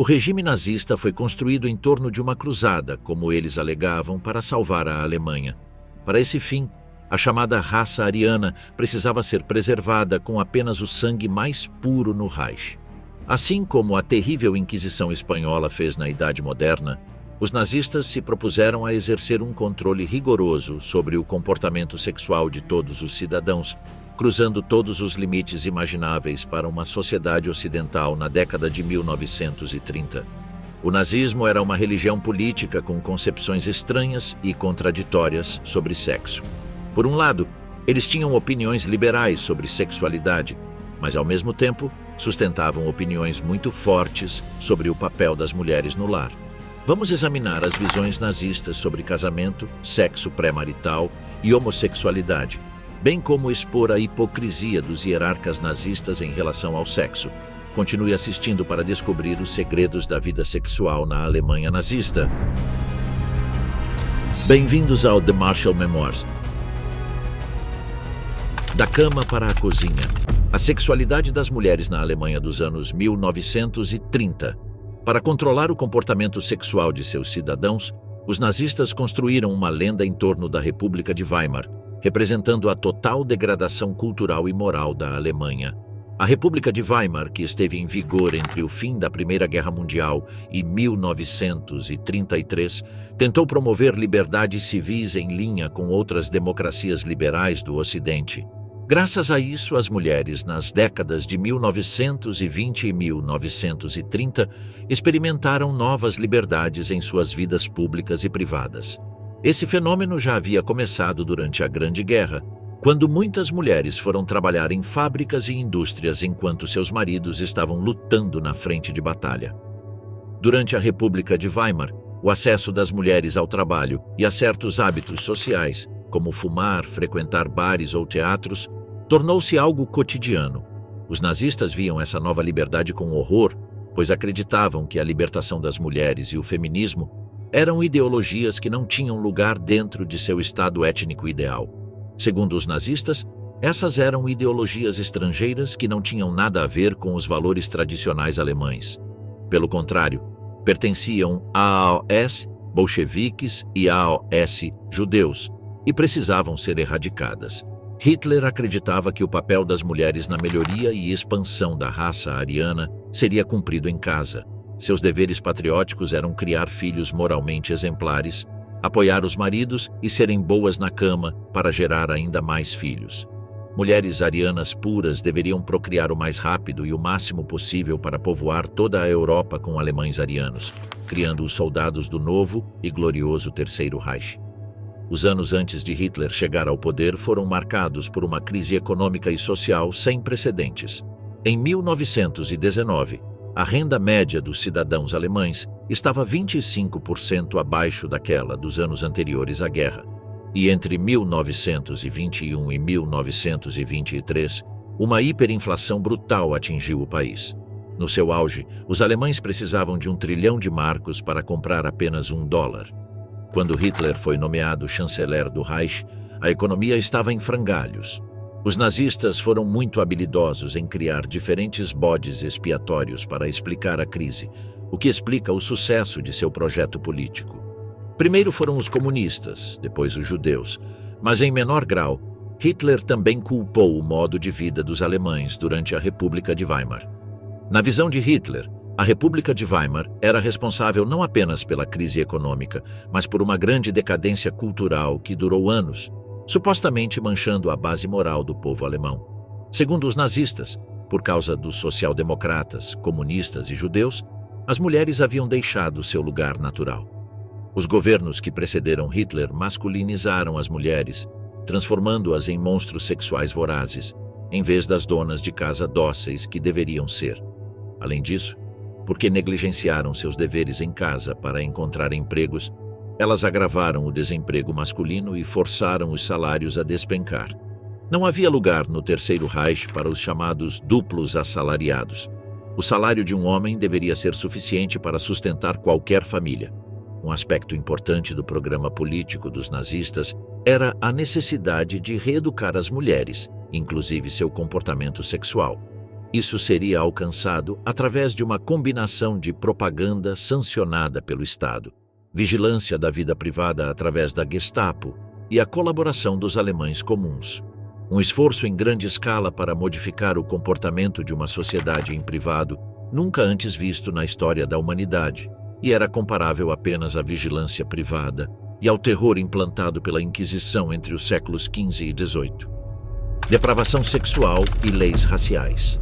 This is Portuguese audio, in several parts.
O regime nazista foi construído em torno de uma cruzada, como eles alegavam, para salvar a Alemanha. Para esse fim, a chamada raça ariana precisava ser preservada com apenas o sangue mais puro no Reich. Assim como a terrível Inquisição espanhola fez na Idade Moderna, os nazistas se propuseram a exercer um controle rigoroso sobre o comportamento sexual de todos os cidadãos, cruzando todos os limites imagináveis para uma sociedade ocidental na década de 1930. O nazismo era uma religião política com concepções estranhas e contraditórias sobre sexo. Por um lado, eles tinham opiniões liberais sobre sexualidade, mas ao mesmo tempo sustentavam opiniões muito fortes sobre o papel das mulheres no lar. Vamos examinar as visões nazistas sobre casamento, sexo pré-marital e homossexualidade, bem como expor a hipocrisia dos hierarcas nazistas em relação ao sexo. Continue assistindo para descobrir os segredos da vida sexual na Alemanha nazista. Bem-vindos ao The Marshall Memoirs. Da cama para a cozinha. A sexualidade das mulheres na Alemanha dos anos 1930. Para controlar o comportamento sexual de seus cidadãos, os nazistas construíram uma lenda em torno da República de Weimar, representando a total degradação cultural e moral da Alemanha. A República de Weimar, que esteve em vigor entre o fim da Primeira Guerra Mundial e 1933, tentou promover liberdades civis em linha com outras democracias liberais do Ocidente. Graças a isso, as mulheres, nas décadas de 1920 e 1930, experimentaram novas liberdades em suas vidas públicas e privadas. Esse fenômeno já havia começado durante a Grande Guerra, quando muitas mulheres foram trabalhar em fábricas e indústrias enquanto seus maridos estavam lutando na frente de batalha. Durante a República de Weimar, o acesso das mulheres ao trabalho e a certos hábitos sociais, como fumar, frequentar bares ou teatros, tornou-se algo cotidiano. Os nazistas viam essa nova liberdade com horror, pois acreditavam que a libertação das mulheres e o feminismo eram ideologias que não tinham lugar dentro de seu estado étnico ideal. Segundo os nazistas, essas eram ideologias estrangeiras que não tinham nada a ver com os valores tradicionais alemães. Pelo contrário, pertenciam aos bolcheviques e aos judeus e precisavam ser erradicadas. Hitler acreditava que o papel das mulheres na melhoria e expansão da raça ariana seria cumprido em casa. Seus deveres patrióticos eram criar filhos moralmente exemplares, apoiar os maridos e serem boas na cama para gerar ainda mais filhos. Mulheres arianas puras deveriam procriar o mais rápido e o máximo possível para povoar toda a Europa com alemães arianos, criando os soldados do novo e glorioso Terceiro Reich. Os anos antes de Hitler chegar ao poder foram marcados por uma crise econômica e social sem precedentes. Em 1919, a renda média dos cidadãos alemães estava 25% abaixo daquela dos anos anteriores à guerra. E entre 1921 e 1923, uma hiperinflação brutal atingiu o país. No seu auge, os alemães precisavam de 1 trilhão de marcos para comprar apenas $1. Quando Hitler foi nomeado chanceler do Reich, a economia estava em frangalhos. Os nazistas foram muito habilidosos em criar diferentes bodes expiatórios para explicar a crise, o que explica o sucesso de seu projeto político. Primeiro foram os comunistas, depois os judeus, mas em menor grau, Hitler também culpou o modo de vida dos alemães durante a República de Weimar. Na visão de Hitler, a República de Weimar era responsável não apenas pela crise econômica, mas por uma grande decadência cultural que durou anos, supostamente manchando a base moral do povo alemão. Segundo os nazistas, por causa dos social-democratas, comunistas e judeus, as mulheres haviam deixado seu lugar natural. Os governos que precederam Hitler masculinizaram as mulheres, transformando-as em monstros sexuais vorazes, em vez das donas de casa dóceis que deveriam ser. Além disso, porque negligenciaram seus deveres em casa para encontrar empregos, elas agravaram o desemprego masculino e forçaram os salários a despencar. Não havia lugar no Terceiro Reich para os chamados duplos assalariados. O salário de um homem deveria ser suficiente para sustentar qualquer família. Um aspecto importante do programa político dos nazistas era a necessidade de reeducar as mulheres, inclusive seu comportamento sexual. Isso seria alcançado através de uma combinação de propaganda sancionada pelo Estado, vigilância da vida privada através da Gestapo e a colaboração dos alemães comuns. Um esforço em grande escala para modificar o comportamento de uma sociedade em privado, nunca antes visto na história da humanidade, e era comparável apenas à vigilância privada e ao terror implantado pela Inquisição entre os séculos XV e XVIII. Depravação sexual e leis raciais.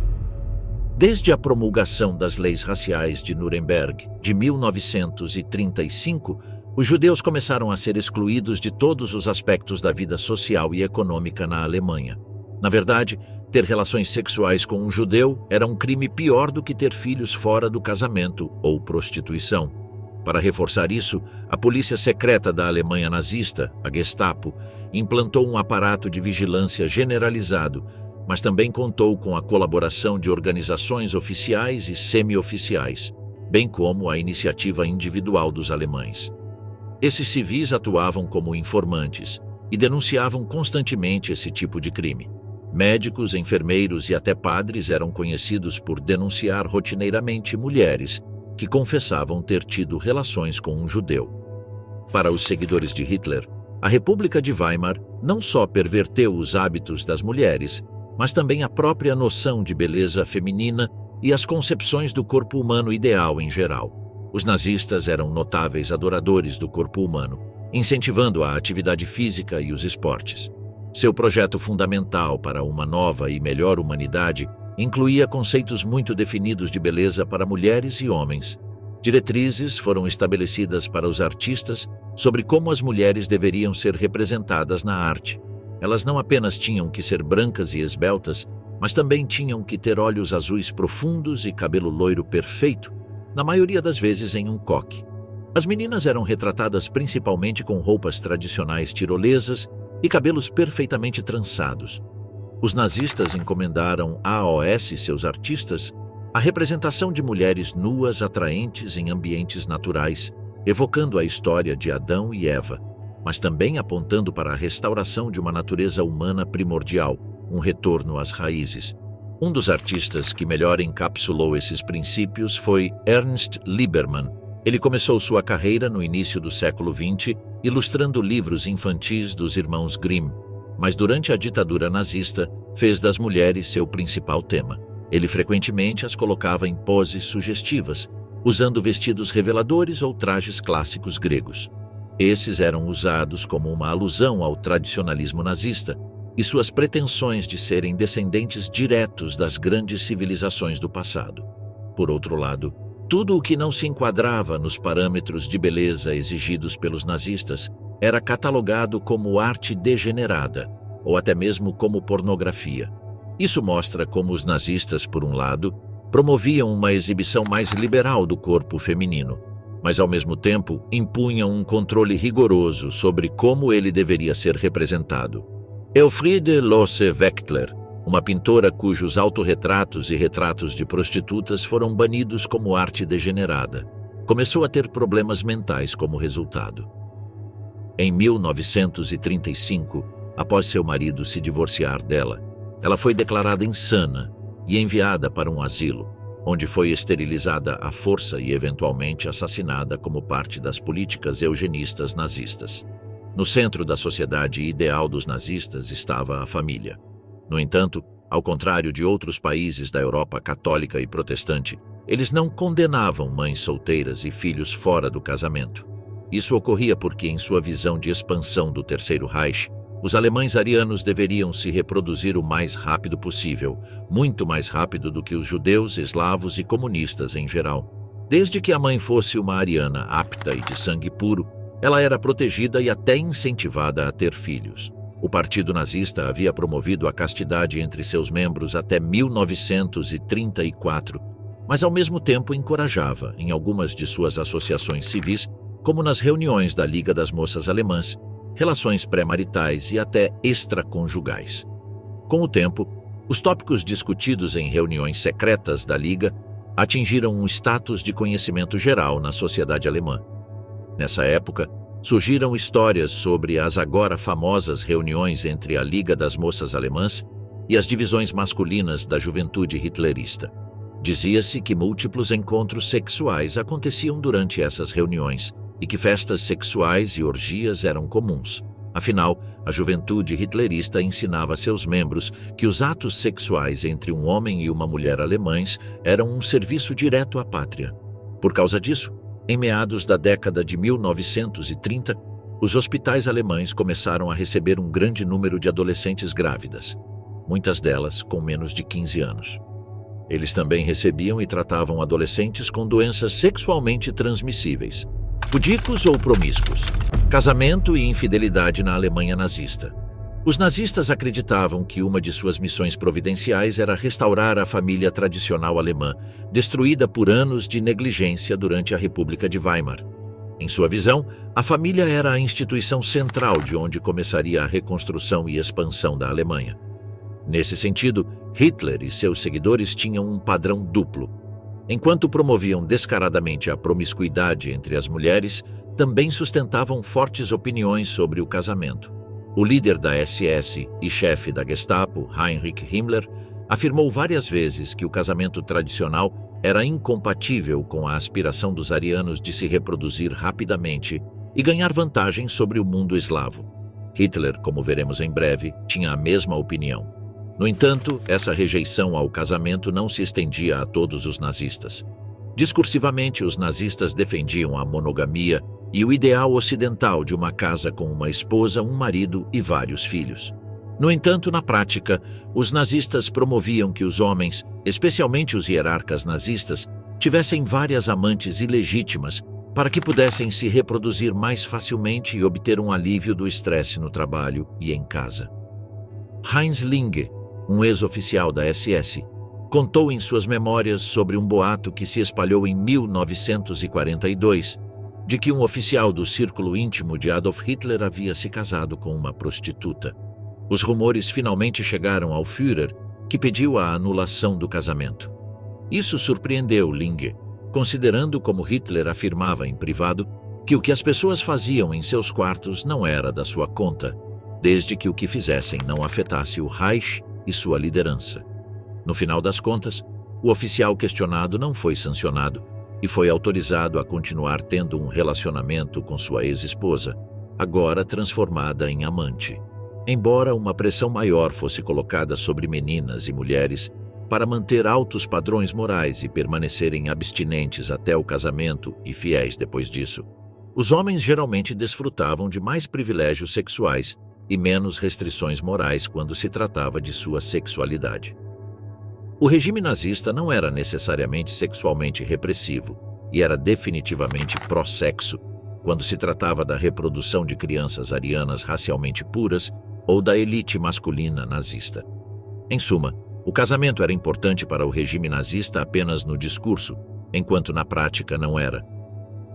Desde a promulgação das leis raciais de Nuremberg, de 1935, os judeus começaram a ser excluídos de todos os aspectos da vida social e econômica na Alemanha. Na verdade, ter relações sexuais com um judeu era um crime pior do que ter filhos fora do casamento ou prostituição. Para reforçar isso, a polícia secreta da Alemanha nazista, a Gestapo, implantou um aparato de vigilância generalizado, mas também contou com a colaboração de organizações oficiais e semi-oficiais, bem como a iniciativa individual dos alemães. Esses civis atuavam como informantes e denunciavam constantemente esse tipo de crime. Médicos, enfermeiros e até padres eram conhecidos por denunciar rotineiramente mulheres que confessavam ter tido relações com um judeu. Para os seguidores de Hitler, a República de Weimar não só perverteu os hábitos das mulheres, mas também a própria noção de beleza feminina e as concepções do corpo humano ideal em geral. Os nazistas eram notáveis adoradores do corpo humano, incentivando a atividade física e os esportes. Seu projeto fundamental para uma nova e melhor humanidade incluía conceitos muito definidos de beleza para mulheres e homens. Diretrizes foram estabelecidas para os artistas sobre como as mulheres deveriam ser representadas na arte. Elas não apenas tinham que ser brancas e esbeltas, mas também tinham que ter olhos azuis profundos e cabelo loiro perfeito, na maioria das vezes em um coque. As meninas eram retratadas principalmente com roupas tradicionais tirolesas e cabelos perfeitamente trançados. Os nazistas encomendaram aos seus artistas a representação de mulheres nuas atraentes em ambientes naturais, evocando a história de Adão e Eva, mas também apontando para a restauração de uma natureza humana primordial, um retorno às raízes. Um dos artistas que melhor encapsulou esses princípios foi Ernst Liebermann. Ele começou sua carreira no início do século XX, ilustrando livros infantis dos irmãos Grimm, mas durante a ditadura nazista, fez das mulheres seu principal tema. Ele frequentemente as colocava em poses sugestivas, usando vestidos reveladores ou trajes clássicos gregos. Esses eram usados como uma alusão ao tradicionalismo nazista e suas pretensões de serem descendentes diretos das grandes civilizações do passado. Por outro lado, tudo o que não se enquadrava nos parâmetros de beleza exigidos pelos nazistas era catalogado como arte degenerada, ou até mesmo como pornografia. Isso mostra como os nazistas, por um lado, promoviam uma exibição mais liberal do corpo feminino, mas ao mesmo tempo impunham um controle rigoroso sobre como ele deveria ser representado. Elfriede Losse Wechtler, uma pintora cujos autorretratos e retratos de prostitutas foram banidos como arte degenerada, começou a ter problemas mentais como resultado. Em 1935, após seu marido se divorciar dela, ela foi declarada insana e enviada para um asilo, onde foi esterilizada à força e eventualmente assassinada como parte das políticas eugenistas nazistas. No centro da sociedade ideal dos nazistas estava a família. No entanto, ao contrário de outros países da Europa católica e protestante, eles não condenavam mães solteiras e filhos fora do casamento. Isso ocorria porque, em sua visão de expansão do Terceiro Reich, os alemães arianos deveriam se reproduzir o mais rápido possível, muito mais rápido do que os judeus, eslavos e comunistas em geral. Desde que a mãe fosse uma ariana apta e de sangue puro, ela era protegida e até incentivada a ter filhos. O Partido Nazista havia promovido a castidade entre seus membros até 1934, mas ao mesmo tempo encorajava, em algumas de suas associações civis, como nas reuniões da Liga das Moças Alemãs, relações pré-maritais e até extraconjugais. Com o tempo, os tópicos discutidos em reuniões secretas da Liga atingiram um status de conhecimento geral na sociedade alemã. Nessa época, surgiram histórias sobre as agora famosas reuniões entre a Liga das Moças Alemãs e as divisões masculinas da juventude hitlerista. Dizia-se que múltiplos encontros sexuais aconteciam durante essas reuniões e que festas sexuais e orgias eram comuns. Afinal, a juventude hitlerista ensinava a seus membros que os atos sexuais entre um homem e uma mulher alemães eram um serviço direto à pátria. Por causa disso, em meados da década de 1930, os hospitais alemães começaram a receber um grande número de adolescentes grávidas, muitas delas com menos de 15 anos. Eles também recebiam e tratavam adolescentes com doenças sexualmente transmissíveis, pudicos ou promíscuos, casamento e infidelidade na Alemanha nazista. Os nazistas acreditavam que uma de suas missões providenciais era restaurar a família tradicional alemã, destruída por anos de negligência durante a República de Weimar. Em sua visão, a família era a instituição central de onde começaria a reconstrução e expansão da Alemanha. Nesse sentido, Hitler e seus seguidores tinham um padrão duplo. Enquanto promoviam descaradamente a promiscuidade entre as mulheres, também sustentavam fortes opiniões sobre o casamento. O líder da SS e chefe da Gestapo, Heinrich Himmler, afirmou várias vezes que o casamento tradicional era incompatível com a aspiração dos arianos de se reproduzir rapidamente e ganhar vantagem sobre o mundo eslavo. Hitler, como veremos em breve, tinha a mesma opinião. No entanto, essa rejeição ao casamento não se estendia a todos os nazistas. Discursivamente, os nazistas defendiam a monogamia e o ideal ocidental de uma casa com uma esposa, um marido e vários filhos. No entanto, na prática, os nazistas promoviam que os homens, especialmente os hierarcas nazistas, tivessem várias amantes ilegítimas para que pudessem se reproduzir mais facilmente e obter um alívio do estresse no trabalho e em casa. Heinz Linge, um ex-oficial da SS, contou em suas memórias sobre um boato que se espalhou em 1942, de que um oficial do círculo íntimo de Adolf Hitler havia se casado com uma prostituta. Os rumores finalmente chegaram ao Führer, que pediu a anulação do casamento. Isso surpreendeu Linge, considerando, como Hitler afirmava em privado, que o que as pessoas faziam em seus quartos não era da sua conta, desde que o que fizessem não afetasse o Reich e sua liderança. No final das contas, o oficial questionado não foi sancionado e foi autorizado a continuar tendo um relacionamento com sua ex-esposa, agora transformada em amante. Embora uma pressão maior fosse colocada sobre meninas e mulheres para manter altos padrões morais e permanecerem abstinentes até o casamento e fiéis depois disso, os homens geralmente desfrutavam de mais privilégios sexuais e menos restrições morais quando se tratava de sua sexualidade. O regime nazista não era necessariamente sexualmente repressivo e era definitivamente pró-sexo quando se tratava da reprodução de crianças arianas racialmente puras ou da elite masculina nazista. Em suma, o casamento era importante para o regime nazista apenas no discurso, enquanto na prática não era.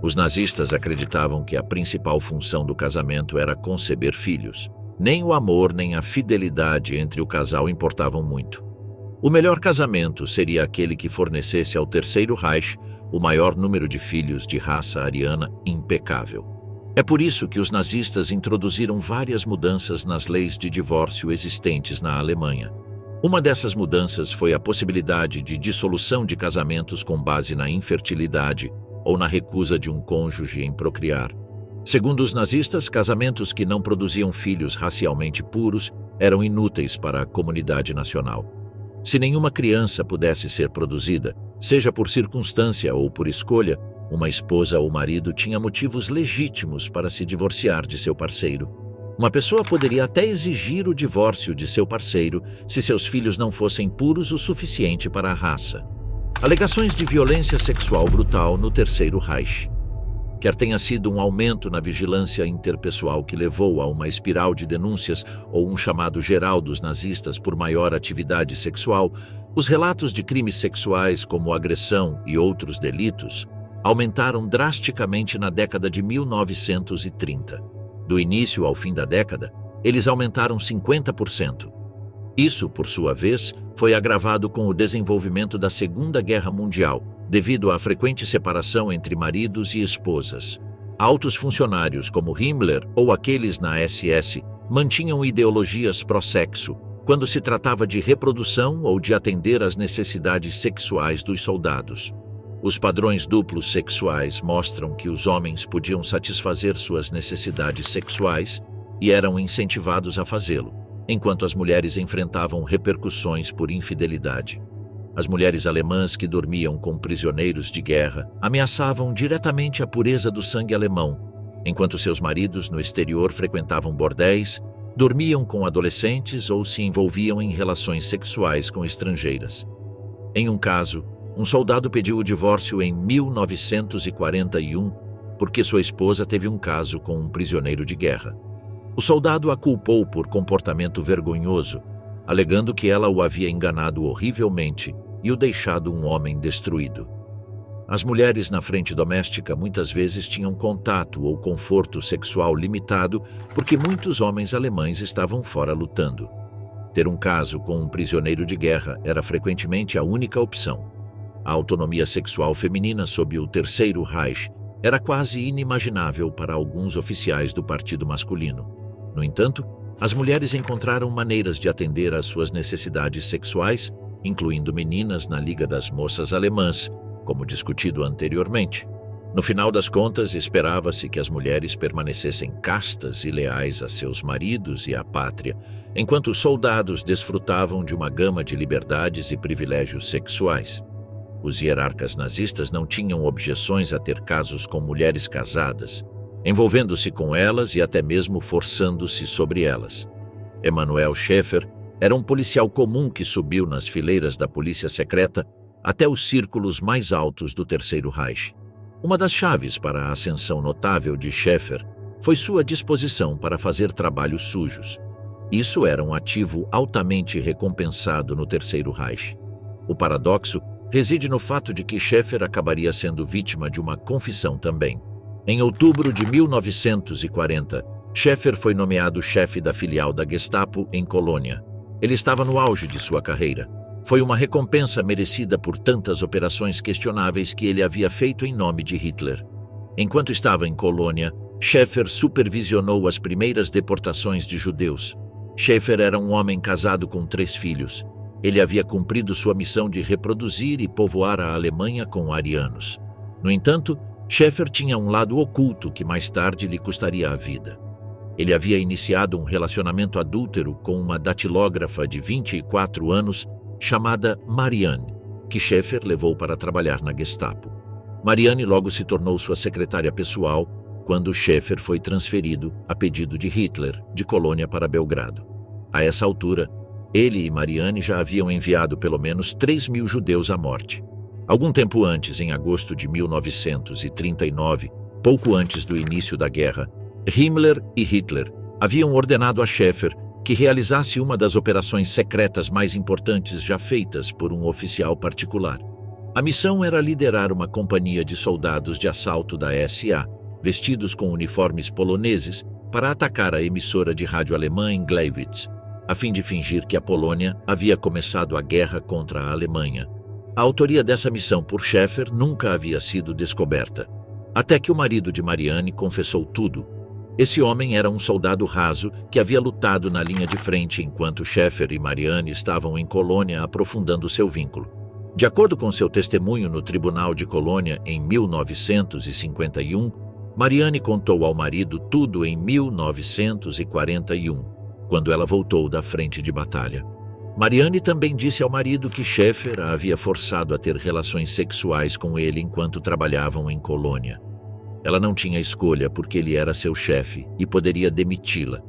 Os nazistas acreditavam que a principal função do casamento era conceber filhos. Nem o amor nem a fidelidade entre o casal importavam muito. O melhor casamento seria aquele que fornecesse ao Terceiro Reich o maior número de filhos de raça ariana impecável. É por isso que os nazistas introduziram várias mudanças nas leis de divórcio existentes na Alemanha. Uma dessas mudanças foi a possibilidade de dissolução de casamentos com base na infertilidade ou na recusa de um cônjuge em procriar. Segundo os nazistas, casamentos que não produziam filhos racialmente puros eram inúteis para a comunidade nacional. Se nenhuma criança pudesse ser produzida, seja por circunstância ou por escolha, uma esposa ou marido tinha motivos legítimos para se divorciar de seu parceiro. Uma pessoa poderia até exigir o divórcio de seu parceiro se seus filhos não fossem puros o suficiente para a raça. Alegações de violência sexual brutal no Terceiro Reich. Quer tenha sido um aumento na vigilância interpessoal que levou a uma espiral de denúncias ou um chamado geral dos nazistas por maior atividade sexual, os relatos de crimes sexuais como agressão e outros delitos aumentaram drasticamente na década de 1930. Do início ao fim da década, eles aumentaram 50%. Isso, por sua vez, foi agravado com o desenvolvimento da Segunda Guerra Mundial, devido à frequente separação entre maridos e esposas. Altos funcionários como Himmler ou aqueles na SS mantinham ideologias pró-sexo quando se tratava de reprodução ou de atender às necessidades sexuais dos soldados. Os padrões duplos sexuais mostram que os homens podiam satisfazer suas necessidades sexuais e eram incentivados a fazê-lo, enquanto as mulheres enfrentavam repercussões por infidelidade. As mulheres alemãs que dormiam com prisioneiros de guerra ameaçavam diretamente a pureza do sangue alemão, enquanto seus maridos no exterior frequentavam bordéis, dormiam com adolescentes ou se envolviam em relações sexuais com estrangeiras. Em um caso, um soldado pediu o divórcio em 1941 porque sua esposa teve um caso com um prisioneiro de guerra. O soldado a culpou por comportamento vergonhoso, alegando que ela o havia enganado horrivelmente e o deixado um homem destruído. As mulheres na frente doméstica muitas vezes tinham contato ou conforto sexual limitado porque muitos homens alemães estavam fora lutando. Ter um caso com um prisioneiro de guerra era frequentemente a única opção. A autonomia sexual feminina sob o Terceiro Reich era quase inimaginável para alguns oficiais do partido masculino. No entanto, as mulheres encontraram maneiras de atender às suas necessidades sexuais, incluindo meninas na Liga das Moças Alemãs, como discutido anteriormente. No final das contas, esperava-se que as mulheres permanecessem castas e leais a seus maridos e à pátria, enquanto os soldados desfrutavam de uma gama de liberdades e privilégios sexuais. Os hierarcas nazistas não tinham objeções a ter casos com mulheres casadas, envolvendo-se com elas e até mesmo forçando-se sobre elas. Emanuel Schäfer era um policial comum que subiu nas fileiras da polícia secreta até os círculos mais altos do Terceiro Reich. Uma das chaves para a ascensão notável de Schäfer foi sua disposição para fazer trabalhos sujos. Isso era um ativo altamente recompensado no Terceiro Reich. O paradoxo reside no fato de que Schäfer acabaria sendo vítima de uma confissão também. Em outubro de 1940, Schäfer foi nomeado chefe da filial da Gestapo em Colônia. Ele estava no auge de sua carreira. Foi uma recompensa merecida por tantas operações questionáveis que ele havia feito em nome de Hitler. Enquanto estava em Colônia, Schäfer supervisionou as primeiras deportações de judeus. Schäfer era um homem casado com 3 filhos. Ele havia cumprido sua missão de reproduzir e povoar a Alemanha com arianos. No entanto, Schäfer tinha um lado oculto que mais tarde lhe custaria a vida. Ele havia iniciado um relacionamento adúltero com uma datilógrafa de 24 anos chamada Marianne, que Schäfer levou para trabalhar na Gestapo. Marianne logo se tornou sua secretária pessoal quando Schäfer foi transferido, a pedido de Hitler, de Colônia para Belgrado. A essa altura, ele e Marianne já haviam enviado pelo menos 3.000 judeus à morte. Algum tempo antes, em agosto de 1939, pouco antes do início da guerra, Himmler e Hitler haviam ordenado a Schäfer que realizasse uma das operações secretas mais importantes já feitas por um oficial particular. A missão era liderar uma companhia de soldados de assalto da SA, vestidos com uniformes poloneses, para atacar a emissora de rádio alemã em Gleiwitz, a fim de fingir que a Polônia havia começado a guerra contra a Alemanha. A autoria dessa missão por Schäfer nunca havia sido descoberta, até que o marido de Marianne confessou tudo. Esse homem era um soldado raso que havia lutado na linha de frente enquanto Schäfer e Marianne estavam em Colônia aprofundando seu vínculo. De acordo com seu testemunho no Tribunal de Colônia em 1951, Marianne contou ao marido tudo em 1941, quando ela voltou da frente de batalha. Marianne também disse ao marido que Schäfer a havia forçado a ter relações sexuais com ele enquanto trabalhavam em Colônia. Ela não tinha escolha porque ele era seu chefe e poderia demiti-la.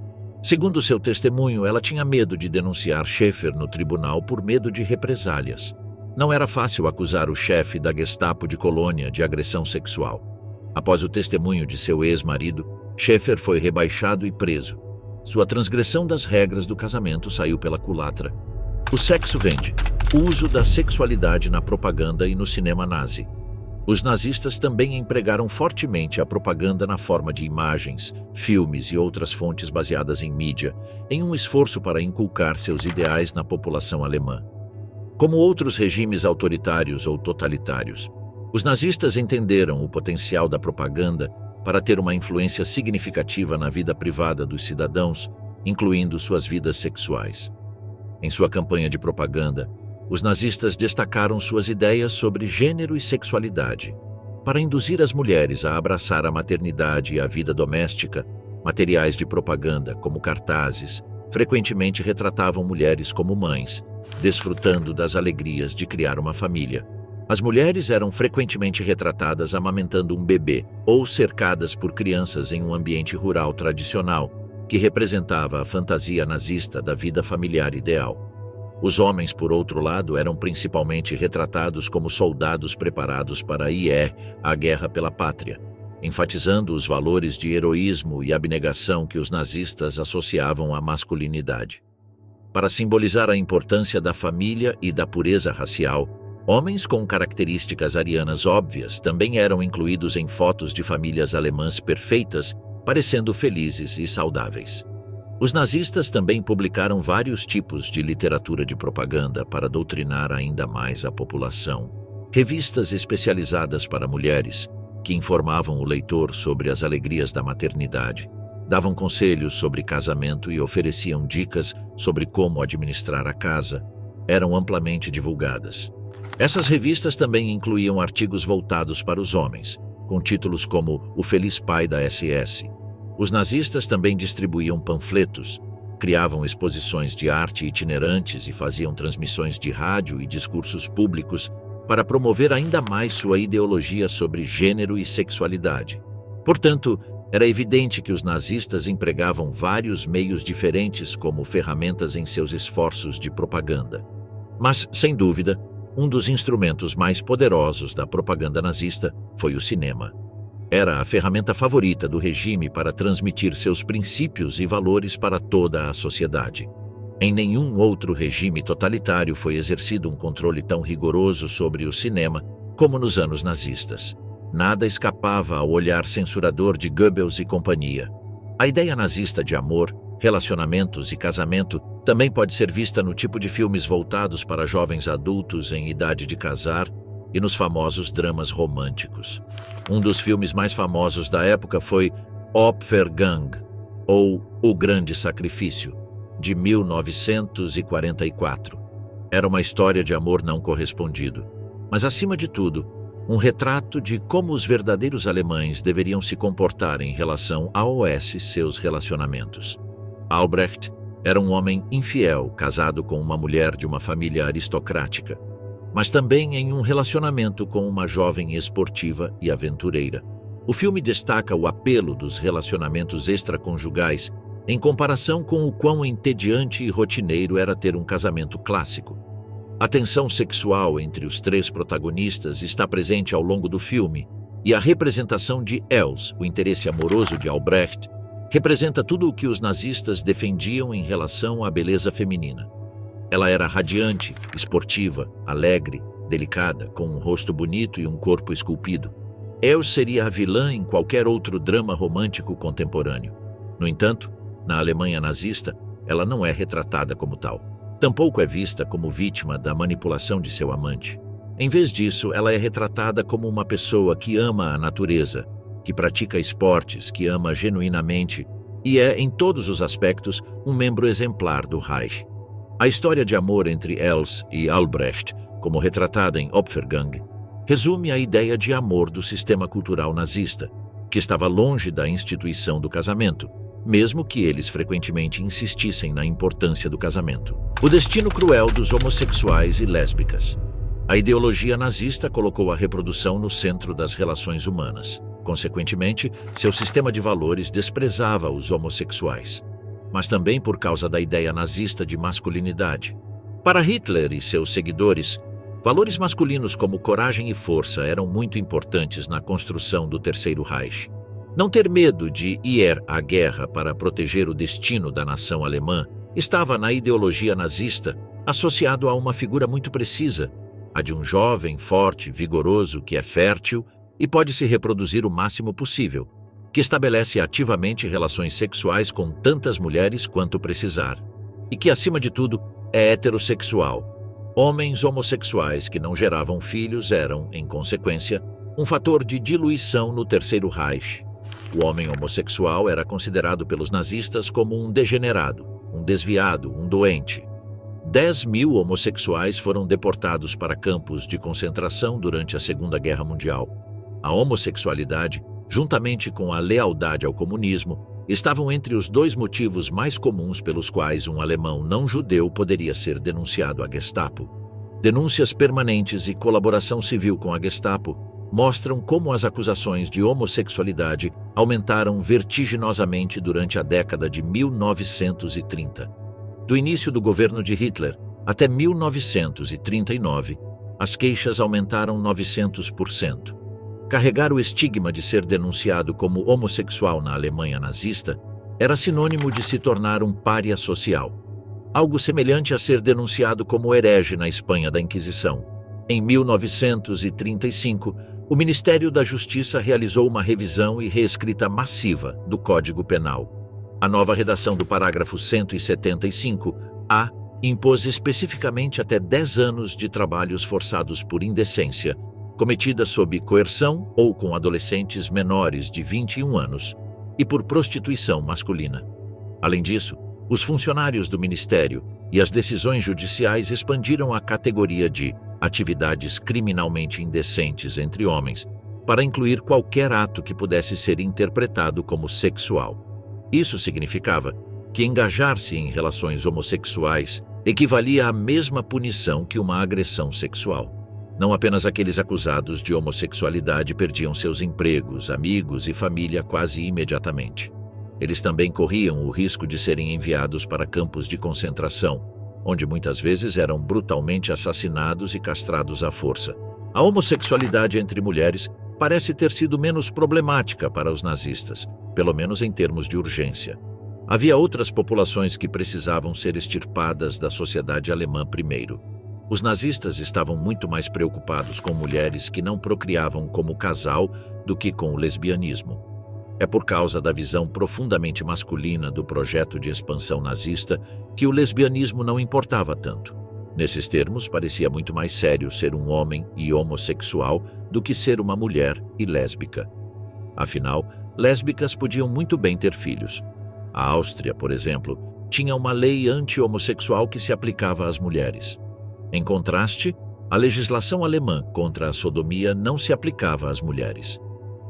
Segundo seu testemunho, ela tinha medo de denunciar Schäfer no tribunal por medo de represálias. Não era fácil acusar o chefe da Gestapo de Colônia de agressão sexual. Após o testemunho de seu ex-marido, Schäfer foi rebaixado e preso. Sua transgressão das regras do casamento saiu pela culatra. O sexo vende. O uso da sexualidade na propaganda e no cinema nazi. Os nazistas também empregaram fortemente a propaganda na forma de imagens, filmes e outras fontes baseadas em mídia, em um esforço para inculcar seus ideais na população alemã. Como outros regimes autoritários ou totalitários, os nazistas entenderam o potencial da propaganda para ter uma influência significativa na vida privada dos cidadãos, incluindo suas vidas sexuais. Em sua campanha de propaganda, os nazistas destacaram suas ideias sobre gênero e sexualidade. Para induzir as mulheres a abraçar a maternidade e a vida doméstica, materiais de propaganda, como cartazes, frequentemente retratavam mulheres como mães, desfrutando das alegrias de criar uma família. As mulheres eram frequentemente retratadas amamentando um bebê ou cercadas por crianças em um ambiente rural tradicional, que representava a fantasia nazista da vida familiar ideal. Os homens, por outro lado, eram principalmente retratados como soldados preparados para ir à guerra pela pátria, enfatizando os valores de heroísmo e abnegação que os nazistas associavam à masculinidade. Para simbolizar a importância da família e da pureza racial, homens com características arianas óbvias também eram incluídos em fotos de famílias alemãs perfeitas, parecendo felizes e saudáveis. Os nazistas também publicaram vários tipos de literatura de propaganda para doutrinar ainda mais a população. Revistas especializadas para mulheres, que informavam o leitor sobre as alegrias da maternidade, davam conselhos sobre casamento e ofereciam dicas sobre como administrar a casa, eram amplamente divulgadas. Essas revistas também incluíam artigos voltados para os homens, com títulos como O Feliz Pai da SS. Os nazistas também distribuíam panfletos, criavam exposições de arte itinerantes e faziam transmissões de rádio e discursos públicos para promover ainda mais sua ideologia sobre gênero e sexualidade. Portanto, era evidente que os nazistas empregavam vários meios diferentes como ferramentas em seus esforços de propaganda. Mas, sem dúvida, um dos instrumentos mais poderosos da propaganda nazista foi o cinema. Era a ferramenta favorita do regime para transmitir seus princípios e valores para toda a sociedade. Em nenhum outro regime totalitário foi exercido um controle tão rigoroso sobre o cinema como nos anos nazistas. Nada escapava ao olhar censurador de Goebbels e companhia. A ideia nazista de amor, relacionamentos e casamento também pode ser vista no tipo de filmes voltados para jovens adultos em idade de casar e nos famosos dramas românticos. Um dos filmes mais famosos da época foi Opfergang, ou O Grande Sacrifício, de 1944. Era uma história de amor não correspondido, mas, acima de tudo, um retrato de como os verdadeiros alemães deveriam se comportar em relação seus relacionamentos. Albrecht era um homem infiel, casado com uma mulher de uma família aristocrática, mas também em um relacionamento com uma jovem esportiva e aventureira. O filme destaca o apelo dos relacionamentos extraconjugais em comparação com o quão entediante e rotineiro era ter um casamento clássico. A tensão sexual entre os três protagonistas está presente ao longo do filme, e a representação de Els, o interesse amoroso de Albrecht, representa tudo o que os nazistas defendiam em relação à beleza feminina. Ela era radiante, esportiva, alegre, delicada, com um rosto bonito e um corpo esculpido. Els seria a vilã em qualquer outro drama romântico contemporâneo. No entanto, na Alemanha nazista, ela não é retratada como tal. Tampouco é vista como vítima da manipulação de seu amante. Em vez disso, ela é retratada como uma pessoa que ama a natureza, que pratica esportes, que ama genuinamente e é, em todos os aspectos, um membro exemplar do Reich. A história de amor entre Els e Albrecht, como retratada em Opfergang, resume a ideia de amor do sistema cultural nazista, que estava longe da instituição do casamento, mesmo que eles frequentemente insistissem na importância do casamento. O destino cruel dos homossexuais e lésbicas. A ideologia nazista colocou a reprodução no centro das relações humanas. Consequentemente, seu sistema de valores desprezava os homossexuais, mas também por causa da ideia nazista de masculinidade. Para Hitler e seus seguidores, valores masculinos como coragem e força eram muito importantes na construção do Terceiro Reich. Não ter medo de ir à guerra para proteger o destino da nação alemã estava na ideologia nazista associado a uma figura muito precisa, a de um jovem, forte, vigoroso, que é fértil e pode se reproduzir o máximo possível, que estabelece ativamente relações sexuais com tantas mulheres quanto precisar, e que, acima de tudo, é heterossexual. Homens homossexuais que não geravam filhos eram, em consequência, um fator de diluição no Terceiro Reich. O homem homossexual era considerado pelos nazistas como um degenerado, um desviado, um doente. 10.000 homossexuais foram deportados para campos de concentração durante a Segunda Guerra Mundial. A homossexualidade, juntamente com a lealdade ao comunismo, estavam entre os dois motivos mais comuns pelos quais um alemão não-judeu poderia ser denunciado à Gestapo. Denúncias permanentes e colaboração civil com a Gestapo mostram como as acusações de homossexualidade aumentaram vertiginosamente durante a década de 1930. Do início do governo de Hitler até 1939, as queixas aumentaram 900%. Carregar o estigma de ser denunciado como homossexual na Alemanha nazista era sinônimo de se tornar um pária social, algo semelhante a ser denunciado como herege na Espanha da Inquisição. Em 1935, o Ministério da Justiça realizou uma revisão e reescrita massiva do Código Penal. A nova redação do parágrafo 175-A impôs especificamente até 10 anos de trabalhos forçados por indecência, cometida sob coerção ou com adolescentes menores de 21 anos, e por prostituição masculina. Além disso, os funcionários do Ministério e as decisões judiciais expandiram a categoria de atividades criminalmente indecentes entre homens para incluir qualquer ato que pudesse ser interpretado como sexual. Isso significava que engajar-se em relações homossexuais equivalia à mesma punição que uma agressão sexual. Não apenas aqueles acusados de homossexualidade perdiam seus empregos, amigos e família quase imediatamente. Eles também corriam o risco de serem enviados para campos de concentração, onde muitas vezes eram brutalmente assassinados e castrados à força. A homossexualidade entre mulheres parece ter sido menos problemática para os nazistas, pelo menos em termos de urgência. Havia outras populações que precisavam ser extirpadas da sociedade alemã primeiro. Os nazistas estavam muito mais preocupados com mulheres que não procriavam como casal do que com o lesbianismo. É por causa da visão profundamente masculina do projeto de expansão nazista que o lesbianismo não importava tanto. Nesses termos, parecia muito mais sério ser um homem e homossexual do que ser uma mulher e lésbica. Afinal, lésbicas podiam muito bem ter filhos. A Áustria, por exemplo, tinha uma lei anti-homossexual que se aplicava às mulheres. Em contraste, a legislação alemã contra a sodomia não se aplicava às mulheres.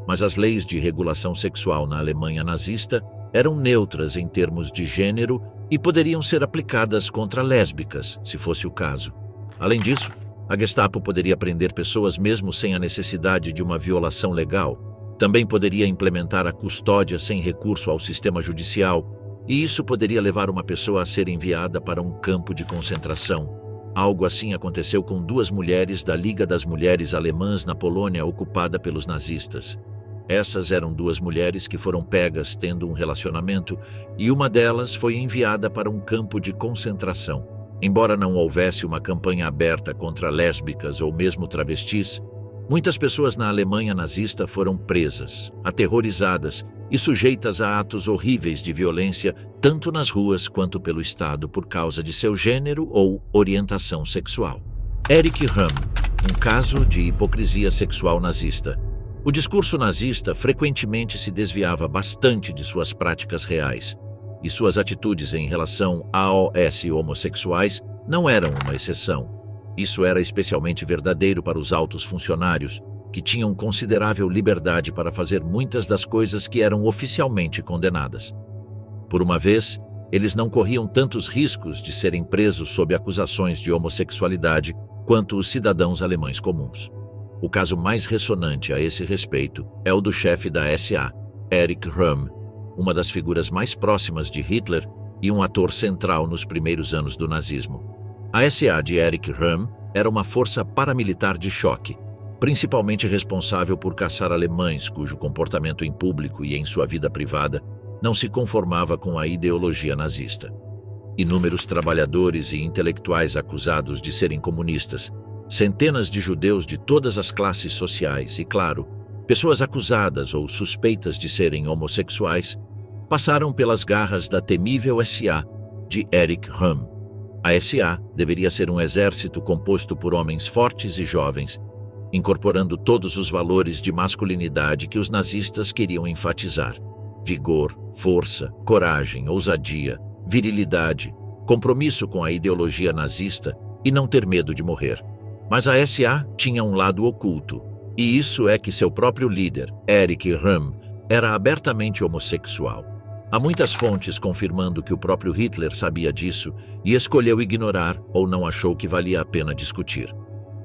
Mas as leis de regulação sexual na Alemanha nazista eram neutras em termos de gênero e poderiam ser aplicadas contra lésbicas, se fosse o caso. Além disso, a Gestapo poderia prender pessoas mesmo sem a necessidade de uma violação legal. Também poderia implementar a custódia sem recurso ao sistema judicial, e isso poderia levar uma pessoa a ser enviada para um campo de concentração. Algo assim aconteceu com 2 mulheres da Liga das Mulheres Alemãs na Polônia ocupada pelos nazistas. Essas eram 2 mulheres que foram pegas tendo um relacionamento e uma delas foi enviada para um campo de concentração. Embora não houvesse uma campanha aberta contra lésbicas ou mesmo travestis, muitas pessoas na Alemanha nazista foram presas, aterrorizadas e sujeitas a atos horríveis de violência tanto nas ruas quanto pelo Estado por causa de seu gênero ou orientação sexual. Erich Röhm, um caso de hipocrisia sexual nazista. O discurso nazista frequentemente se desviava bastante de suas práticas reais, e suas atitudes em relação aos homossexuais não eram uma exceção. Isso era especialmente verdadeiro para os altos funcionários, que tinham considerável liberdade para fazer muitas das coisas que eram oficialmente condenadas. Por uma vez, eles não corriam tantos riscos de serem presos sob acusações de homossexualidade quanto os cidadãos alemães comuns. O caso mais ressonante a esse respeito é o do chefe da SA, Erich Röhm, uma das figuras mais próximas de Hitler e um ator central nos primeiros anos do nazismo. A SA de Erich Röhm era uma força paramilitar de choque, principalmente responsável por caçar alemães cujo comportamento em público e em sua vida privada não se conformava com a ideologia nazista. Inúmeros trabalhadores e intelectuais acusados de serem comunistas, centenas de judeus de todas as classes sociais e, claro, pessoas acusadas ou suspeitas de serem homossexuais, passaram pelas garras da temível SA de Erich Röhm. A SA deveria ser um exército composto por homens fortes e jovens, incorporando todos os valores de masculinidade que os nazistas queriam enfatizar: vigor, força, coragem, ousadia, virilidade, compromisso com a ideologia nazista e não ter medo de morrer. Mas a SA tinha um lado oculto, e isso é que seu próprio líder, Erich Röhm, era abertamente homossexual. Há muitas fontes confirmando que o próprio Hitler sabia disso e escolheu ignorar ou não achou que valia a pena discutir.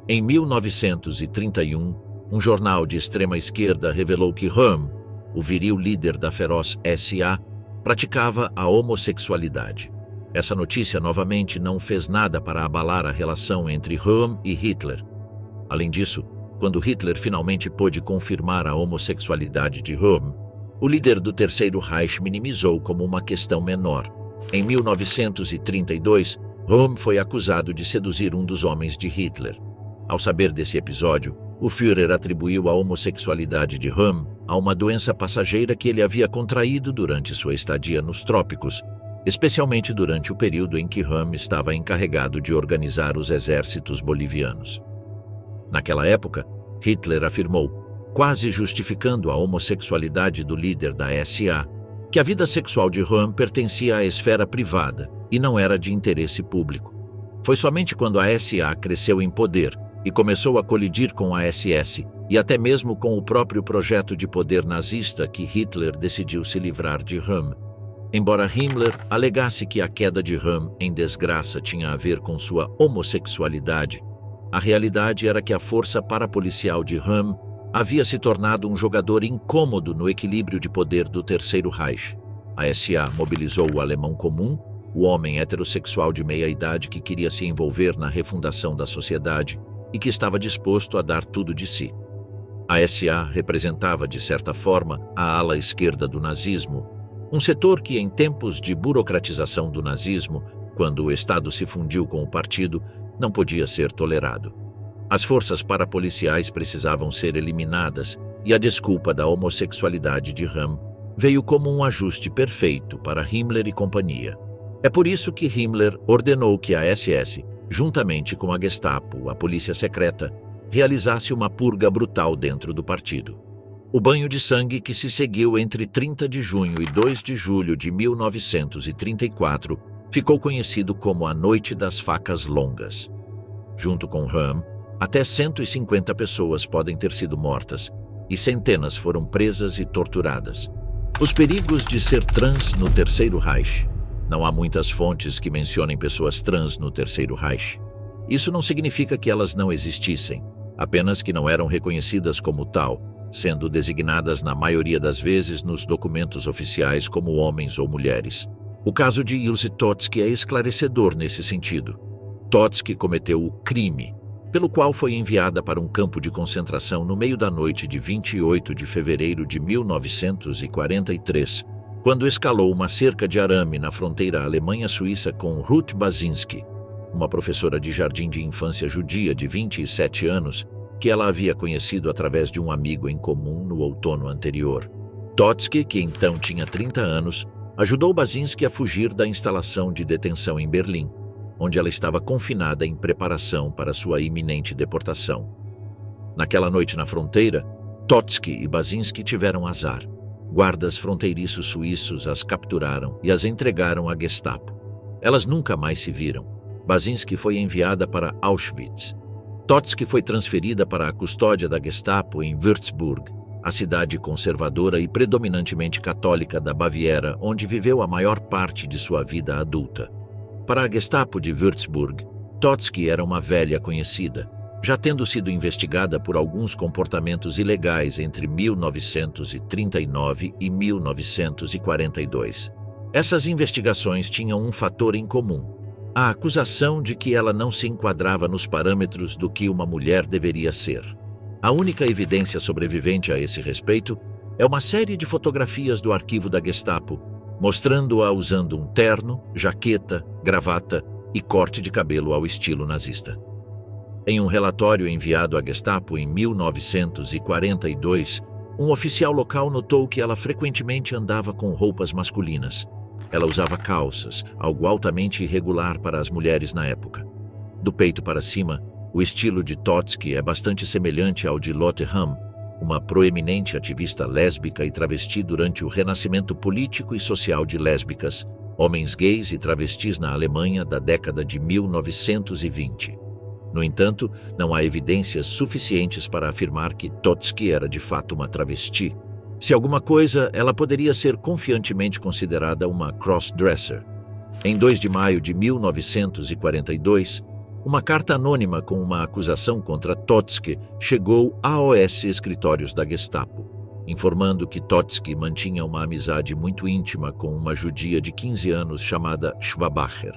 Em 1931, um jornal de extrema esquerda revelou que Röhm, o viril líder da feroz SA, praticava a homossexualidade. Essa notícia novamente não fez nada para abalar a relação entre Röhm e Hitler. Além disso, quando Hitler finalmente pôde confirmar a homossexualidade de Röhm, o líder do Terceiro Reich minimizou como uma questão menor. Em 1932, Röhm foi acusado de seduzir um dos homens de Hitler. Ao saber desse episódio, o Führer atribuiu a homossexualidade de Röhm a uma doença passageira que ele havia contraído durante sua estadia nos trópicos, especialmente durante o período em que Röhm estava encarregado de organizar os exércitos bolivianos. Naquela época, Hitler afirmou, quase justificando a homossexualidade do líder da SA, que a vida sexual de Röhm pertencia à esfera privada e não era de interesse público. Foi somente quando a SA cresceu em poder e começou a colidir com a SS e até mesmo com o próprio projeto de poder nazista que Hitler decidiu se livrar de Röhm. Embora Himmler alegasse que a queda de Röhm em desgraça tinha a ver com sua homossexualidade, a realidade era que a força parapolicial de Röhm havia se tornado um jogador incômodo no equilíbrio de poder do Terceiro Reich. A SA mobilizou o alemão comum, o homem heterossexual de meia-idade que queria se envolver na refundação da sociedade e que estava disposto a dar tudo de si. A SA representava, de certa forma, a ala esquerda do nazismo, um setor que, em tempos de burocratização do nazismo, quando o Estado se fundiu com o partido, não podia ser tolerado. As forças parapoliciais precisavam ser eliminadas e a desculpa da homossexualidade de Röhm veio como um ajuste perfeito para Himmler e companhia. É por isso que Himmler ordenou que a SS, juntamente com a Gestapo, a polícia secreta, realizasse uma purga brutal dentro do partido. O banho de sangue que se seguiu entre 30 de junho e 2 de julho de 1934 ficou conhecido como a Noite das Facas Longas. Junto com Röhm, até 150 pessoas podem ter sido mortas e centenas foram presas e torturadas. Os perigos de ser trans no Terceiro Reich. Não há muitas fontes que mencionem pessoas trans no Terceiro Reich. Isso não significa que elas não existissem, apenas que não eram reconhecidas como tal, sendo designadas na maioria das vezes nos documentos oficiais como homens ou mulheres. O caso de Ilse Totzky é esclarecedor nesse sentido. Totzky cometeu o crime, pelo qual foi enviada para um campo de concentração no meio da noite de 28 de fevereiro de 1943, quando escalou uma cerca de arame na fronteira Alemanha-Suíça com Ruth Baczynski, uma professora de jardim de infância judia de 27 anos, que ela havia conhecido através de um amigo em comum no outono anterior. Totzky, que então tinha 30 anos, ajudou Baczynski a fugir da instalação de detenção em Berlim, onde ela estava confinada em preparação para sua iminente deportação. Naquela noite na fronteira, Totzky e Baczynski tiveram azar. Guardas fronteiriços suíços as capturaram e as entregaram à Gestapo. Elas nunca mais se viram. Baczynski foi enviada para Auschwitz. Totzky foi transferida para a custódia da Gestapo em Würzburg, a cidade conservadora e predominantemente católica da Baviera, onde viveu a maior parte de sua vida adulta. Para a Gestapo de Würzburg, Totzky era uma velha conhecida, já tendo sido investigada por alguns comportamentos ilegais entre 1939 e 1942. Essas investigações tinham um fator em comum: a acusação de que ela não se enquadrava nos parâmetros do que uma mulher deveria ser. A única evidência sobrevivente a esse respeito é uma série de fotografias do arquivo da Gestapo, mostrando-a usando um terno, jaqueta, gravata e corte de cabelo ao estilo nazista. Em um relatório enviado à Gestapo em 1942, um oficial local notou que ela frequentemente andava com roupas masculinas. Ela usava calças, algo altamente irregular para as mulheres na época. Do peito para cima, o estilo de Totzky é bastante semelhante ao de Lotte Hamm, uma proeminente ativista lésbica e travesti durante o renascimento político e social de lésbicas, homens gays e travestis na Alemanha da década de 1920. No entanto, não há evidências suficientes para afirmar que Totsky era de fato uma travesti. Se alguma coisa, ela poderia ser confiantemente considerada uma cross-dresser. Em 2 de maio de 1942, uma carta anônima com uma acusação contra Totsky chegou aos escritórios da Gestapo, informando que Totsky mantinha uma amizade muito íntima com uma judia de 15 anos chamada Schwabacher.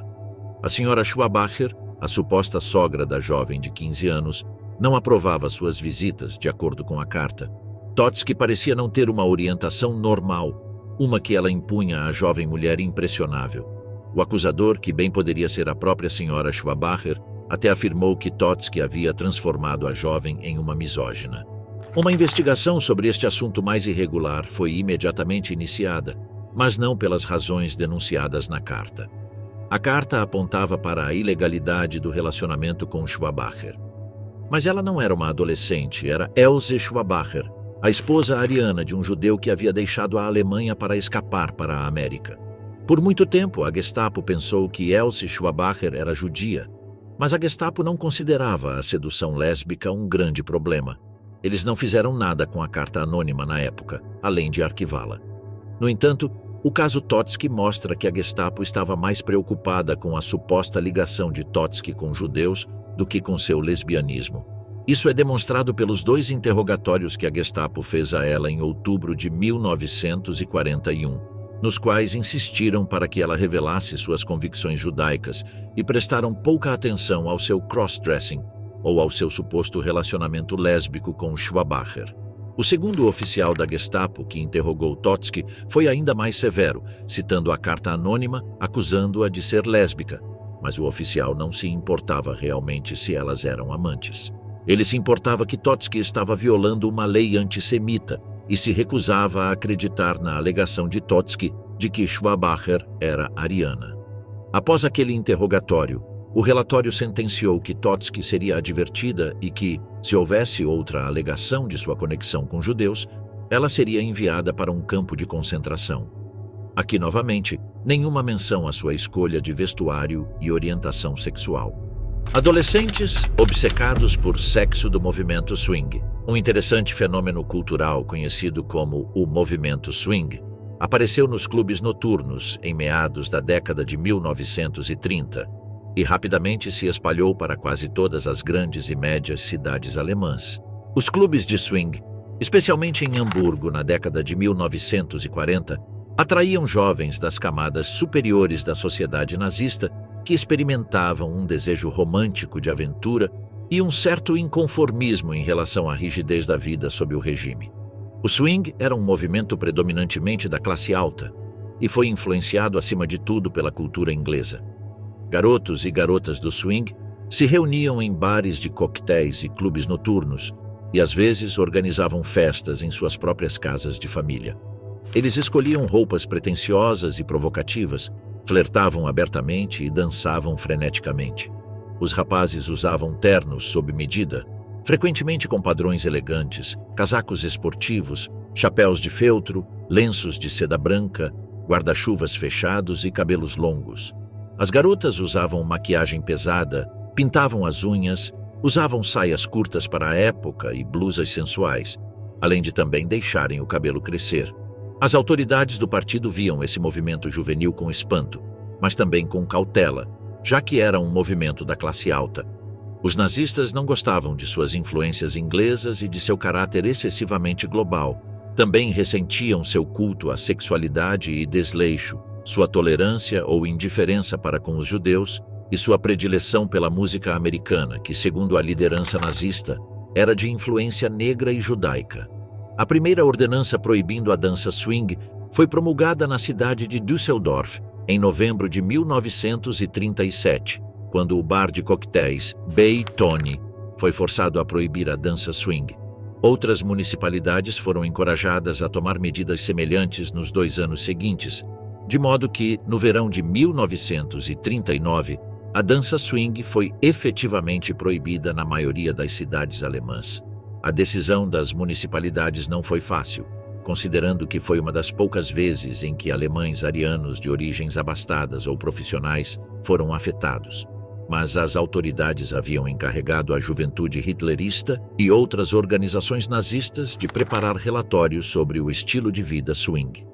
A senhora Schwabacher, a suposta sogra da jovem de 15 anos, não aprovava suas visitas, de acordo com a carta. Totsky parecia não ter uma orientação normal, uma que ela impunha à jovem mulher impressionável. O acusador, que bem poderia ser a própria senhora Schwabacher, até afirmou que Totsky havia transformado a jovem em uma misógina. Uma investigação sobre este assunto mais irregular foi imediatamente iniciada, mas não pelas razões denunciadas na carta. A carta apontava para a ilegalidade do relacionamento com Schwabacher. Mas ela não era uma adolescente, era Else Schwabacher, a esposa ariana de um judeu que havia deixado a Alemanha para escapar para a América. Por muito tempo, a Gestapo pensou que Else Schwabacher era judia, mas a Gestapo não considerava a sedução lésbica um grande problema. Eles não fizeram nada com a carta anônima na época, além de arquivá-la. No entanto, o caso Totsky mostra que a Gestapo estava mais preocupada com a suposta ligação de Totsky com judeus do que com seu lesbianismo. Isso é demonstrado pelos 2 interrogatórios que a Gestapo fez a ela em outubro de 1941, nos quais insistiram para que ela revelasse suas convicções judaicas e prestaram pouca atenção ao seu cross-dressing ou ao seu suposto relacionamento lésbico com Schwabacher. O segundo oficial da Gestapo que interrogou Totsky foi ainda mais severo, citando a carta anônima acusando-a de ser lésbica, mas o oficial não se importava realmente se elas eram amantes. Ele se importava que Totsky estava violando uma lei antissemita e se recusava a acreditar na alegação de Totsky de que Schwabacher era ariana. Após aquele interrogatório, o relatório sentenciou que Totsky seria advertida e que, se houvesse outra alegação de sua conexão com judeus, ela seria enviada para um campo de concentração. Aqui, novamente, nenhuma menção à sua escolha de vestuário e orientação sexual. Adolescentes obcecados por sexo do movimento swing. Um interessante fenômeno cultural conhecido como o movimento swing apareceu nos clubes noturnos em meados da década de 1930 e rapidamente se espalhou para quase todas as grandes e médias cidades alemãs. Os clubes de swing, especialmente em Hamburgo na década de 1940, atraíam jovens das camadas superiores da sociedade nazista que experimentavam um desejo romântico de aventura e um certo inconformismo em relação à rigidez da vida sob o regime. O swing era um movimento predominantemente da classe alta e foi influenciado acima de tudo pela cultura inglesa. Garotos e garotas do swing se reuniam em bares de coquetéis e clubes noturnos e às vezes organizavam festas em suas próprias casas de família. Eles escolhiam roupas pretensiosas e provocativas, flertavam abertamente e dançavam freneticamente. Os rapazes usavam ternos sob medida, frequentemente com padrões elegantes, casacos esportivos, chapéus de feltro, lenços de seda branca, guarda-chuvas fechados e cabelos longos. As garotas usavam maquiagem pesada, pintavam as unhas, usavam saias curtas para a época e blusas sensuais, além de também deixarem o cabelo crescer. As autoridades do partido viam esse movimento juvenil com espanto, mas também com cautela, já que era um movimento da classe alta. Os nazistas não gostavam de suas influências inglesas e de seu caráter excessivamente global. Também ressentiam seu culto à sexualidade e desleixo, sua tolerância ou indiferença para com os judeus e sua predileção pela música americana, que, segundo a liderança nazista, era de influência negra e judaica. A primeira ordenança proibindo a dança swing foi promulgada na cidade de Düsseldorf em novembro de 1937, quando o bar de coquetéis Bei Tony foi forçado a proibir a dança swing. Outras municipalidades foram encorajadas a tomar medidas semelhantes nos 2 anos seguintes, de modo que, no verão de 1939, a dança swing foi efetivamente proibida na maioria das cidades alemãs. A decisão das municipalidades não foi fácil. considerando que foi uma das poucas vezes em que alemães arianos de origens abastadas ou profissionais foram afetados. Mas as autoridades haviam encarregado a juventude hitlerista e outras organizações nazistas de preparar relatórios sobre o estilo de vida swing.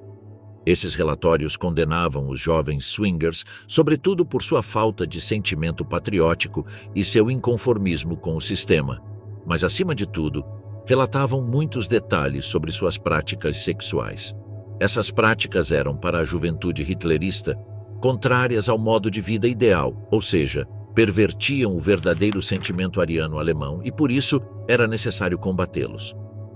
Esses relatórios condenavam os jovens swingers, sobretudo por sua falta de sentimento patriótico e seu inconformismo com o sistema, mas, acima de tudo, relatavam muitos detalhes sobre suas práticas sexuais. Essas práticas eram, para a juventude hitlerista, contrárias ao modo de vida ideal, ou seja, pervertiam o verdadeiro sentimento ariano-alemão e, por isso, era necessário combatê-los.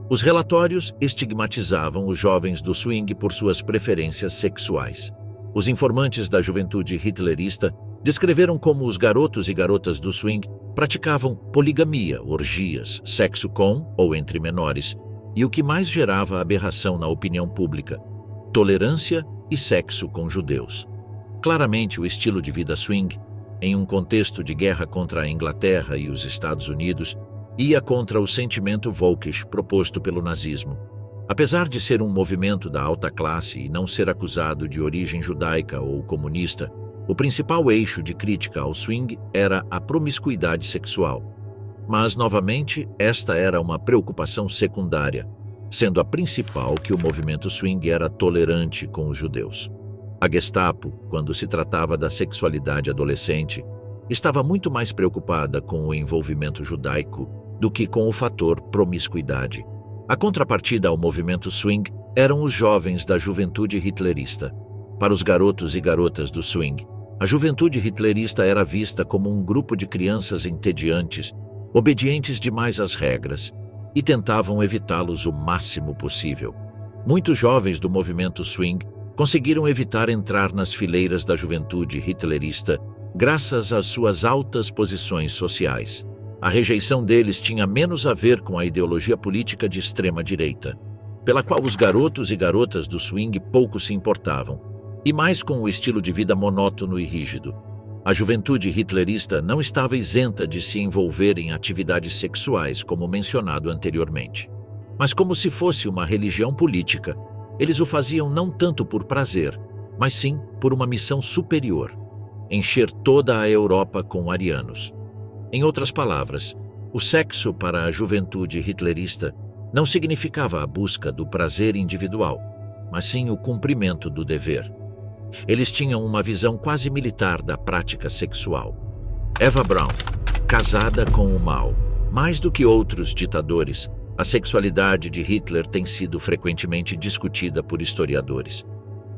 Os relatórios estigmatizavam os jovens do swing por suas preferências sexuais. Os informantes da juventude hitlerista descreveram como os garotos e garotas do swing praticavam poligamia, orgias, sexo com ou entre menores, e o que mais gerava aberração na opinião pública: tolerância e sexo com judeus. Claramente, o estilo de vida swing, em um contexto de guerra contra a Inglaterra e os Estados Unidos, ia contra o sentimento Völkisch proposto pelo nazismo. Apesar de ser um movimento da alta classe e não ser acusado de origem judaica ou comunista, o principal eixo de crítica ao swing era a promiscuidade sexual. Mas, novamente, esta era uma preocupação secundária, sendo a principal que o movimento swing era tolerante com os judeus. A Gestapo, quando se tratava da sexualidade adolescente, estava muito mais preocupada com o envolvimento judaico do que com o fator promiscuidade. A contrapartida ao movimento swing eram os jovens da juventude hitlerista. Para os garotos e garotas do swing, a juventude hitlerista era vista como um grupo de crianças entediantes, obedientes demais às regras, e tentavam evitá-los o máximo possível. Muitos jovens do movimento swing conseguiram evitar entrar nas fileiras da juventude hitlerista graças às suas altas posições sociais. A rejeição deles tinha menos a ver com a ideologia política de extrema-direita, pela qual os garotos e garotas do swing pouco se importavam, e mais com o estilo de vida monótono e rígido. A juventude hitlerista não estava isenta de se envolver em atividades sexuais, como mencionado anteriormente. Mas, como se fosse uma religião política, eles o faziam não tanto por prazer, mas sim por uma missão superior: encher toda a Europa com arianos. Em outras palavras, o sexo para a juventude hitlerista não significava a busca do prazer individual, mas sim o cumprimento do dever. Eles tinham uma visão quase militar da prática sexual. Eva Braun, casada com o mal. Mais do que outros ditadores, a sexualidade de Hitler tem sido frequentemente discutida por historiadores,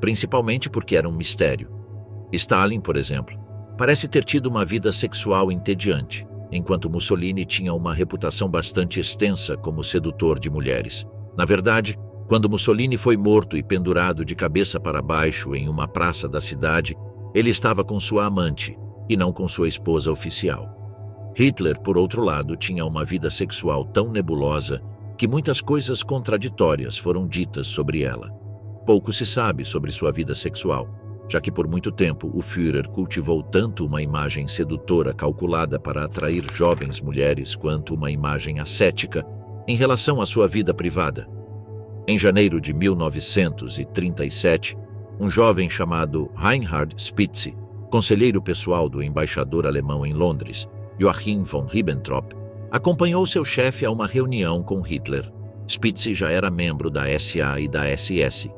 principalmente porque era um mistério. Stalin, por exemplo, parece ter tido uma vida sexual entediante, enquanto Mussolini tinha uma reputação bastante extensa como sedutor de mulheres. Na verdade, quando Mussolini foi morto e pendurado de cabeça para baixo em uma praça da cidade, ele estava com sua amante e não com sua esposa oficial. Hitler, por outro lado, tinha uma vida sexual tão nebulosa que muitas coisas contraditórias foram ditas sobre ela. Pouco se sabe sobre sua vida sexual, já que por muito tempo o Führer cultivou tanto uma imagem sedutora calculada para atrair jovens mulheres quanto uma imagem ascética em relação à sua vida privada. Em janeiro de 1937, um jovem chamado Reinhard Spitze, conselheiro pessoal do embaixador alemão em Londres, Joachim von Ribbentrop, acompanhou seu chefe a uma reunião com Hitler. Spitze já era membro da SA e da SS.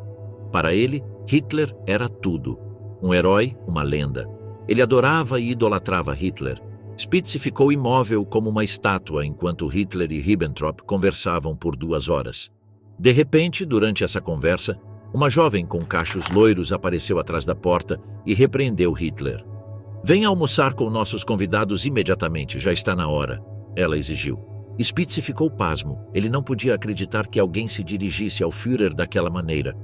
Para ele, Hitler era tudo. Um herói, uma lenda. Ele adorava e idolatrava Hitler. Spitze ficou imóvel como uma estátua enquanto Hitler e Ribbentrop conversavam por 2 horas. De repente, durante essa conversa, uma jovem com cachos loiros apareceu atrás da porta e repreendeu Hitler. "Venha almoçar com nossos convidados imediatamente, já está na hora", ela exigiu. Spitze ficou pasmo. Ele não podia acreditar que alguém se dirigisse ao Führer daquela maneira.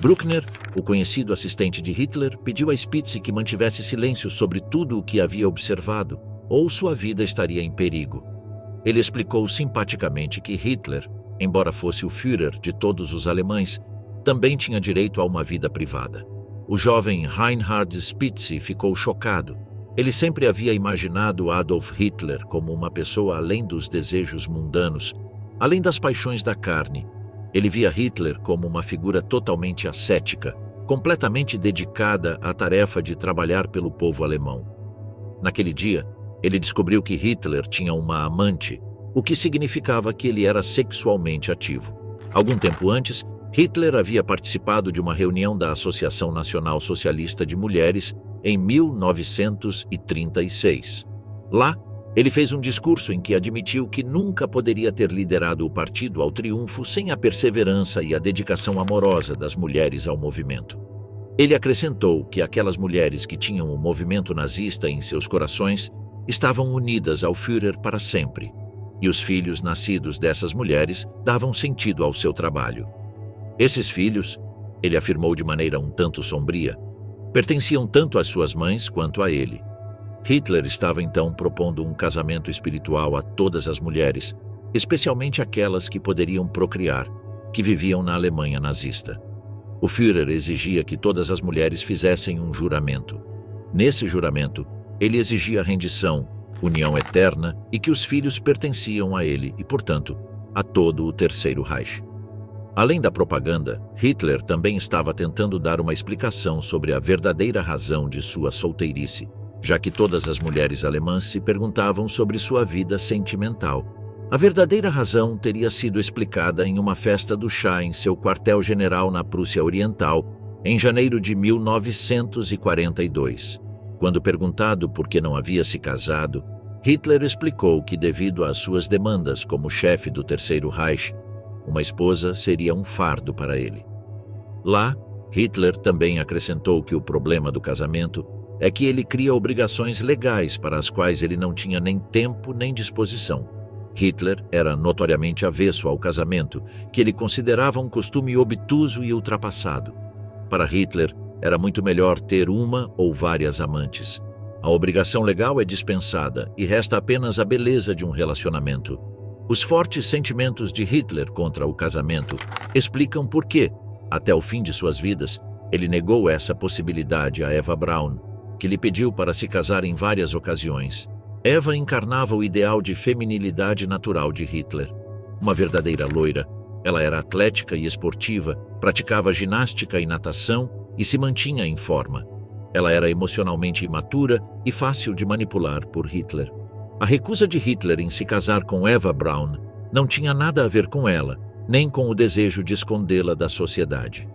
Bruckner, o conhecido assistente de Hitler, pediu a Spitze que mantivesse silêncio sobre tudo o que havia observado, ou sua vida estaria em perigo. Ele explicou simpaticamente que Hitler, embora fosse o Führer de todos os alemães, também tinha direito a uma vida privada. O jovem Reinhard Spitze ficou chocado. Ele sempre havia imaginado Adolf Hitler como uma pessoa além dos desejos mundanos, além das paixões da carne. Ele via Hitler como uma figura totalmente ascética, completamente dedicada à tarefa de trabalhar pelo povo alemão. Naquele dia, ele descobriu que Hitler tinha uma amante, o que significava que ele era sexualmente ativo. Algum tempo antes, Hitler havia participado de uma reunião da Associação Nacional Socialista de Mulheres em 1936. Lá, ele fez um discurso em que admitiu que nunca poderia ter liderado o partido ao triunfo sem a perseverança e a dedicação amorosa das mulheres ao movimento. Ele acrescentou que aquelas mulheres que tinham o movimento nazista em seus corações estavam unidas ao Führer para sempre, e os filhos nascidos dessas mulheres davam sentido ao seu trabalho. Esses filhos, ele afirmou de maneira um tanto sombria, pertenciam tanto às suas mães quanto a ele. Hitler estava então propondo um casamento espiritual a todas as mulheres, especialmente aquelas que poderiam procriar, que viviam na Alemanha nazista. O Führer exigia que todas as mulheres fizessem um juramento. Nesse juramento, ele exigia rendição, união eterna e que os filhos pertenciam a ele e, portanto, a todo o Terceiro Reich. Além da propaganda, Hitler também estava tentando dar uma explicação sobre a verdadeira razão de sua solteirice, já que todas as mulheres alemãs se perguntavam sobre sua vida sentimental. A verdadeira razão teria sido explicada em uma festa do chá em seu quartel-general na Prússia Oriental, em janeiro de 1942. Quando perguntado por que não havia se casado, Hitler explicou que, devido às suas demandas como chefe do Terceiro Reich, uma esposa seria um fardo para ele. Lá, Hitler também acrescentou que o problema do casamento é que ele cria obrigações legais para as quais ele não tinha nem tempo nem disposição. Hitler era notoriamente avesso ao casamento, que ele considerava um costume obtuso e ultrapassado. Para Hitler, era muito melhor ter uma ou várias amantes. A obrigação legal é dispensada e resta apenas a beleza de um relacionamento. Os fortes sentimentos de Hitler contra o casamento explicam por que, até o fim de suas vidas, ele negou essa possibilidade a Eva Braun, que lhe pediu para se casar em várias ocasiões. Eva encarnava o ideal de feminilidade natural de Hitler. Uma verdadeira loira, ela era atlética e esportiva, praticava ginástica e natação e se mantinha em forma. Ela era emocionalmente imatura e fácil de manipular por Hitler. A recusa de Hitler em se casar com Eva Braun não tinha nada a ver com ela, nem com o desejo de escondê-la da sociedade.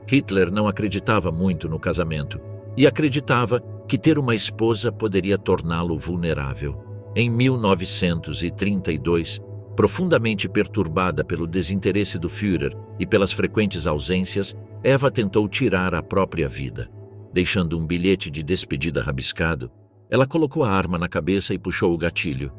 Hitler não acreditava muito no casamento e acreditava que ter uma esposa poderia torná-lo vulnerável. Em 1932, profundamente perturbada pelo desinteresse do Führer e pelas frequentes ausências, Eva tentou tirar a própria vida. Deixando um bilhete de despedida rabiscado, ela colocou a arma na cabeça e puxou o gatilho.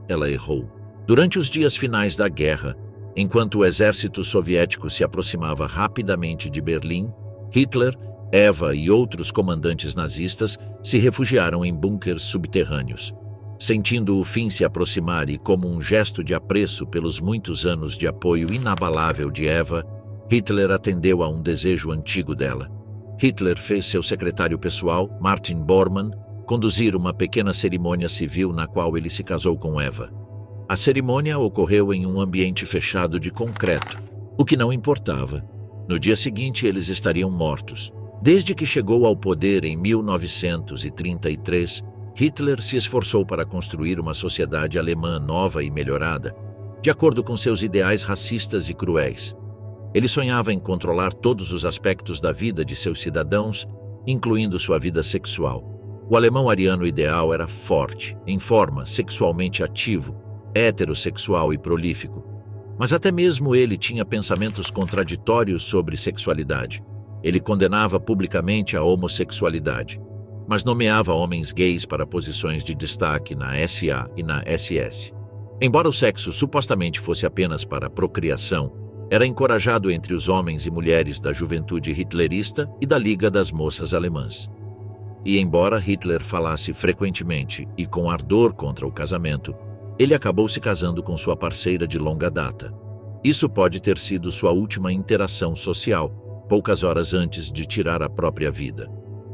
Ela errou. Durante os dias finais da guerra, enquanto o exército soviético se aproximava rapidamente de Berlim, Hitler, Eva e outros comandantes nazistas se refugiaram em bunkers subterrâneos. Sentindo o fim se aproximar e como um gesto de apreço pelos muitos anos de apoio inabalável de Eva, Hitler atendeu a um desejo antigo dela. Hitler fez seu secretário pessoal, Martin Bormann, conduzir uma pequena cerimônia civil na qual ele se casou com Eva. A cerimônia ocorreu em um ambiente fechado de concreto, o que não importava. No dia seguinte, eles estariam mortos. Desde que chegou ao poder em 1933, Hitler se esforçou para construir uma sociedade alemã nova e melhorada, de acordo com seus ideais racistas e cruéis. Ele sonhava em controlar todos os aspectos da vida de seus cidadãos, incluindo sua vida sexual. O alemão ariano ideal era forte, em forma, sexualmente ativo, heterossexual e prolífico. Mas até mesmo ele tinha pensamentos contraditórios sobre sexualidade. Ele condenava publicamente a homossexualidade, mas nomeava homens gays para posições de destaque na SA e na SS. Embora o sexo supostamente fosse apenas para procriação, era encorajado entre os homens e mulheres da juventude hitlerista e da Liga das Moças Alemãs. E embora Hitler falasse frequentemente e com ardor contra o casamento, ele acabou se casando com sua parceira de longa data. Isso pode ter sido sua última interação social, poucas horas antes de tirar a própria vida.